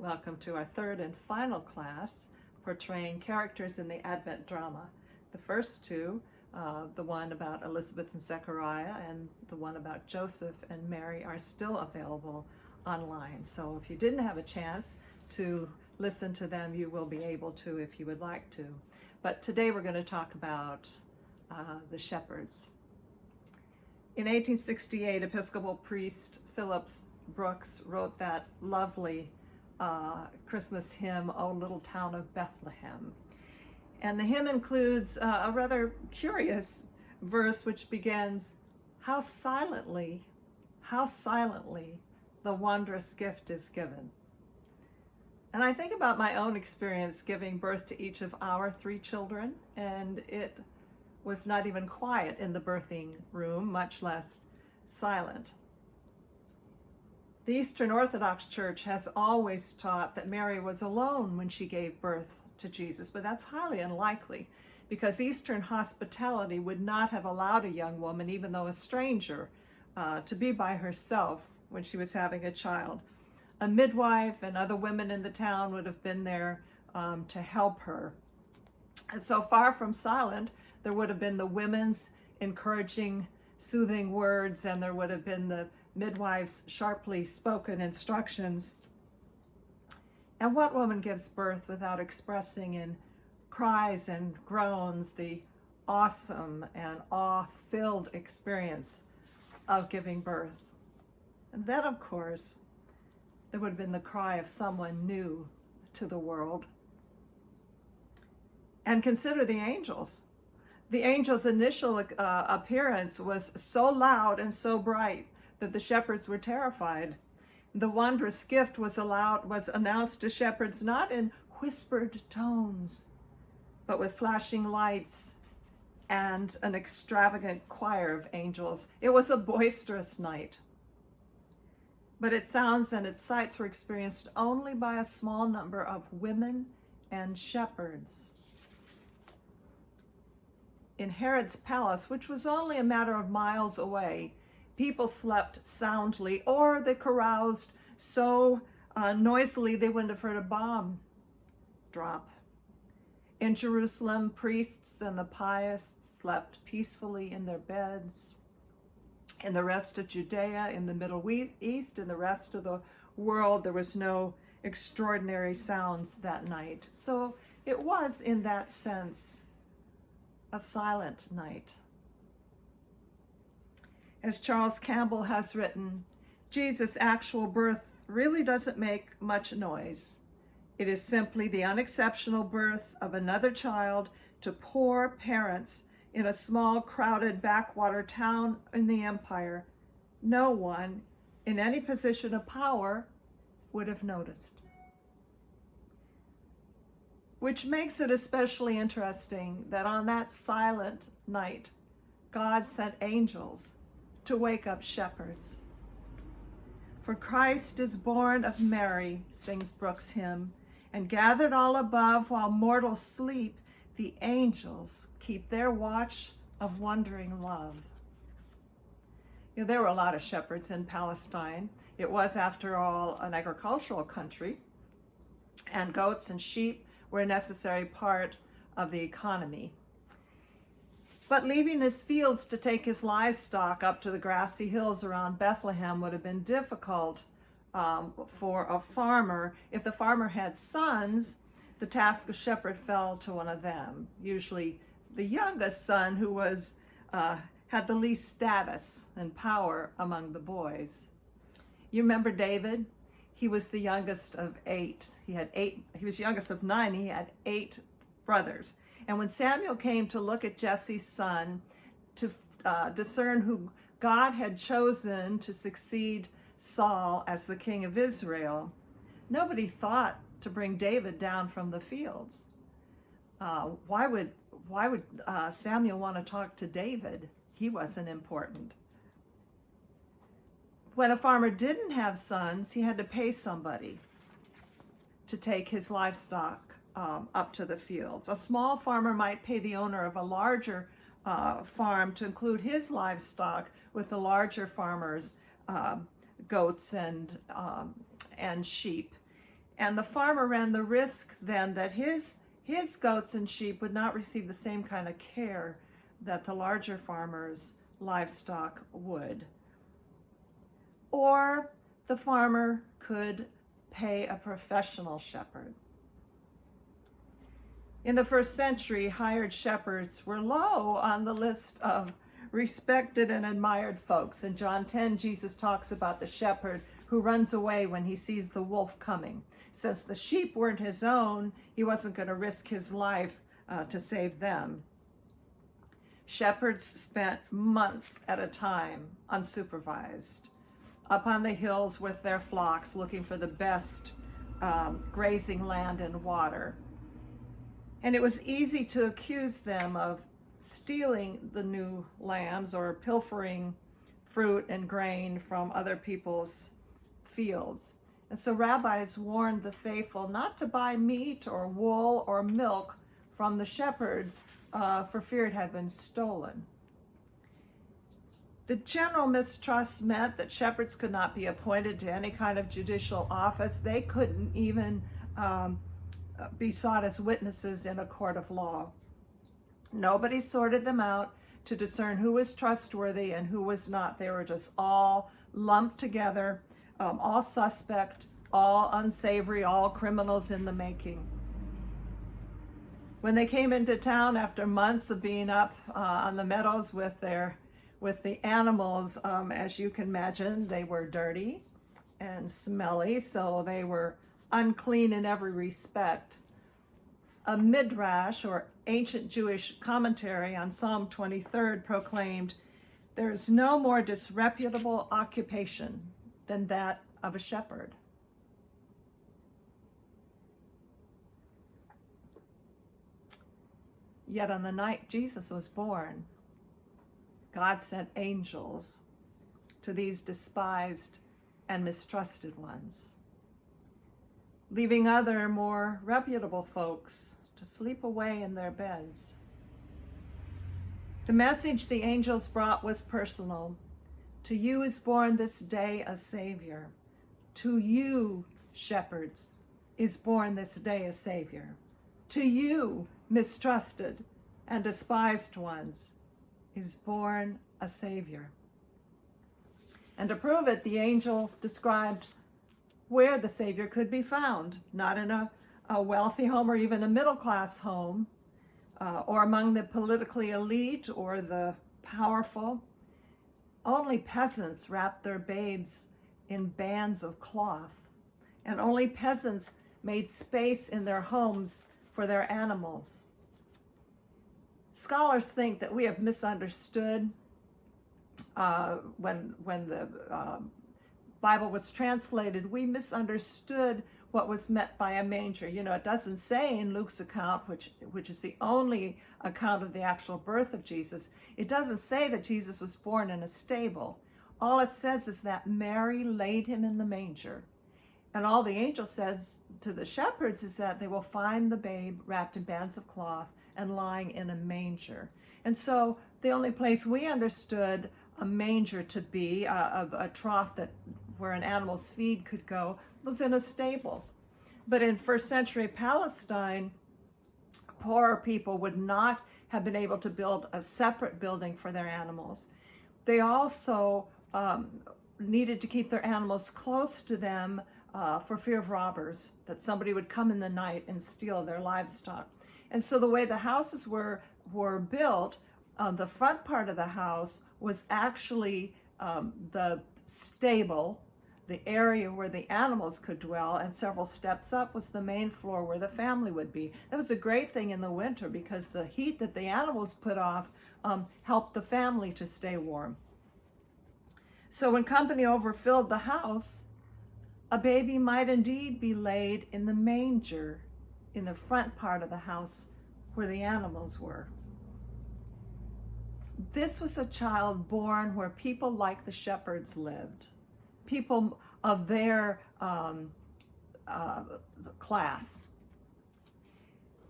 Welcome to our third and final class portraying characters in the Advent drama. The first two, the one about Elizabeth and Zechariah and the one about Joseph and Mary, are still available online. So if you didn't have a chance to listen to them, you will be able to if you would like to. But today we're going to talk about the shepherds. In 1868, Episcopal priest Phillips Brooks wrote that lovely Christmas hymn, "O Little Town of Bethlehem." And the hymn includes a rather curious verse which begins, how silently the wondrous gift is given." And I think about my own experience giving birth to each of our 3 children, and it was not even quiet in the birthing room, much less silent. The Eastern Orthodox Church has always taught that Mary was alone when she gave birth to Jesus, but that's highly unlikely because Eastern hospitality would not have allowed a young woman, even though a stranger, to be by herself when she was having a child. A midwife and other women in the town would have been there to help her. And so far from silent, there would have been the women's encouraging, soothing words, and there would have been the midwife's sharply spoken instructions. And what woman gives birth without expressing in cries and groans the awesome and awe-filled experience of giving birth? And then, of course, there would have been the cry of someone new to the world. And consider the angels. The angel's initial appearance was so loud and so bright that the shepherds were terrified. The wondrous gift was announced to shepherds not in whispered tones, but with flashing lights and an extravagant choir of angels. It was a boisterous night. But its sounds and its sights were experienced only by a small number of women and shepherds. In Herod's palace, which was only a matter of miles away, people slept soundly, or they caroused so noisily they wouldn't have heard a bomb drop. In Jerusalem, priests and the pious slept peacefully in their beds. In the rest of Judea, in the Middle East, in the rest of the world, there was no extraordinary sounds that night. So it was, in that sense, a silent night. As Charles Campbell has written, Jesus' actual birth really doesn't make much noise. It is simply the unexceptional birth of another child to poor parents in a small, crowded backwater town in the empire. No one in any position of power would have noticed. Which makes it especially interesting that on that silent night, God sent angels to wake up shepherds. For Christ is born of Mary, sings Brooks' hymn, and gathered all above while mortals sleep, the angels keep their watch of wondering love. You know, there were a lot of shepherds in Palestine. It was, after all, an agricultural country, and goats and sheep were a necessary part of the economy. But leaving his fields to take his livestock up to the grassy hills around Bethlehem would have been difficult for a farmer. If the farmer had sons, the task of shepherd fell to one of them, usually the youngest son, who was had the least status and power among the boys. You remember David? He was the youngest of 8. He was youngest of 9. He had 8 brothers. And when Samuel came to look at Jesse's son to discern who God had chosen to succeed Saul as the king of Israel, nobody thought to bring David down from the fields. Why would Samuel want to talk to David? He wasn't important. When a farmer didn't have sons, he had to pay somebody to take his livestock up to the fields. A small farmer might pay the owner of a larger farm to include his livestock with the larger farmer's goats and sheep. And the farmer ran the risk then that his goats and sheep would not receive the same kind of care that the larger farmer's livestock would. Or the farmer could pay a professional shepherd. In the first century, hired shepherds were low on the list of respected and admired folks. In John 10, Jesus talks about the shepherd who runs away when he sees the wolf coming. Says the sheep weren't his own, he wasn't going to risk his life to save them. Shepherds spent months at a time, unsupervised, up on the hills with their flocks, looking for the best grazing land and water. And it was easy to accuse them of stealing the new lambs or pilfering fruit and grain from other people's fields. And so rabbis warned the faithful not to buy meat or wool or milk from the shepherds for fear it had been stolen. The general mistrust meant that shepherds could not be appointed to any kind of judicial office. They couldn't even be sought as witnesses in a court of law. Nobody sorted them out to discern who was trustworthy and who was not. They were just all lumped together, all suspect, all unsavory, all criminals in the making. When they came into town after months of being up on the meadows with the animals, as you can imagine, they were dirty and smelly, so they were unclean in every respect. A midrash, or ancient Jewish commentary on Psalm 23 proclaimed, "There is no more disreputable occupation than that of a shepherd." Yet on the night Jesus was born, God sent angels to these despised and mistrusted ones, leaving other more reputable folks to sleep away in their beds. The message the angels brought was personal. To you is born this day a Savior. To you, shepherds, is born this day a Savior. To you, mistrusted and despised ones, is born a Savior. And to prove it, the angel described where the Savior could be found, not in a wealthy home or even a middle-class home, or among the politically elite or the powerful. Only peasants wrapped their babes in bands of cloth, and only peasants made space in their homes for their animals. Scholars think that we have misunderstood when the Bible was translated. We misunderstood what was meant by a manger. You know, it doesn't say in Luke's account, which is the only account of the actual birth of Jesus, it doesn't say that Jesus was born in a stable. All it says is that Mary laid him in the manger. And all the angel says to the shepherds is that they will find the babe wrapped in bands of cloth and lying in a manger. And so the only place we understood a manger to be, a trough where an animal's feed could go, was in a stable. But in first century Palestine, poorer people would not have been able to build a separate building for their animals. They also needed to keep their animals close to them for fear of robbers, that somebody would come in the night and steal their livestock. And so the way the houses were built, the front part of the house was actually the stable, the area where the animals could dwell, and several steps up was the main floor where the family would be. That was a great thing in the winter because the heat that the animals put off helped the family to stay warm. So when company overfilled the house, a baby might indeed be laid in the manger in the front part of the house where the animals were. This was a child born where people like the shepherds lived, people of their class.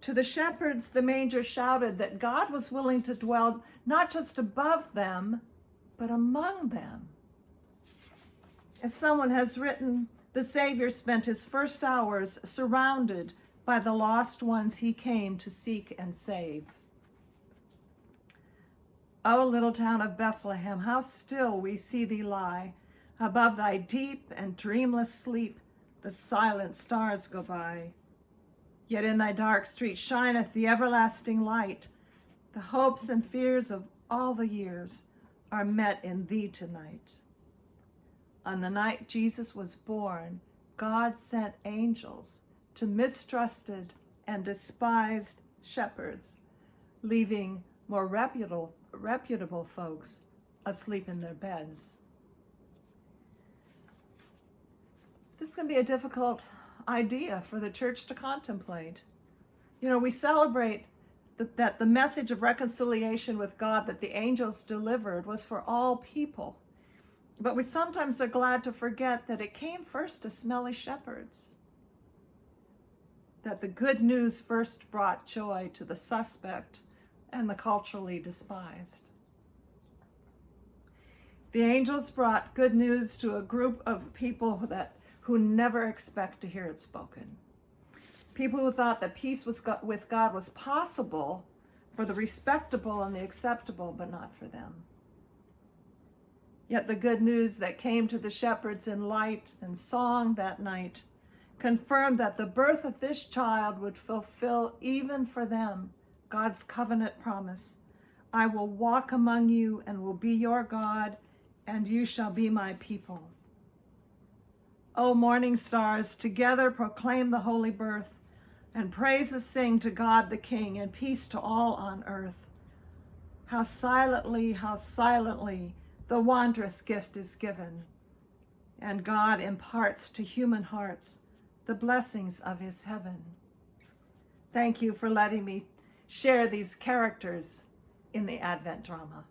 To the shepherds, the manger shouted that God was willing to dwell not just above them, but among them. As someone has written, the Savior spent his first hours surrounded by the lost ones he came to seek and save. O little town of Bethlehem, how still we see thee lie. Above thy deep and dreamless sleep, the silent stars go by. Yet in thy dark street shineth the everlasting light. The hopes and fears of all the years are met in thee tonight. On the night Jesus was born, God sent angels to mistrusted and despised shepherds, leaving more reputable folks asleep in their beds. This can be a difficult idea for the church to contemplate. We celebrate that the message of reconciliation with God that the angels delivered was for all people. But we sometimes are glad to forget that it came first to smelly shepherds, that the good news first brought joy to the suspect and the culturally despised. The angels brought good news to a group of people who never expect to hear it spoken. People who thought that peace with God was possible for the respectable and the acceptable, but not for them. Yet the good news that came to the shepherds in light and song that night confirmed that the birth of this child would fulfill even for them God's covenant promise. I will walk among you and will be your God, and you shall be my people. O morning stars, together proclaim the holy birth, and praises sing to God the King, and peace to all on earth. How silently the wondrous gift is given, and God imparts to human hearts the blessings of his heaven. Thank you for letting me share these characters in the Advent drama.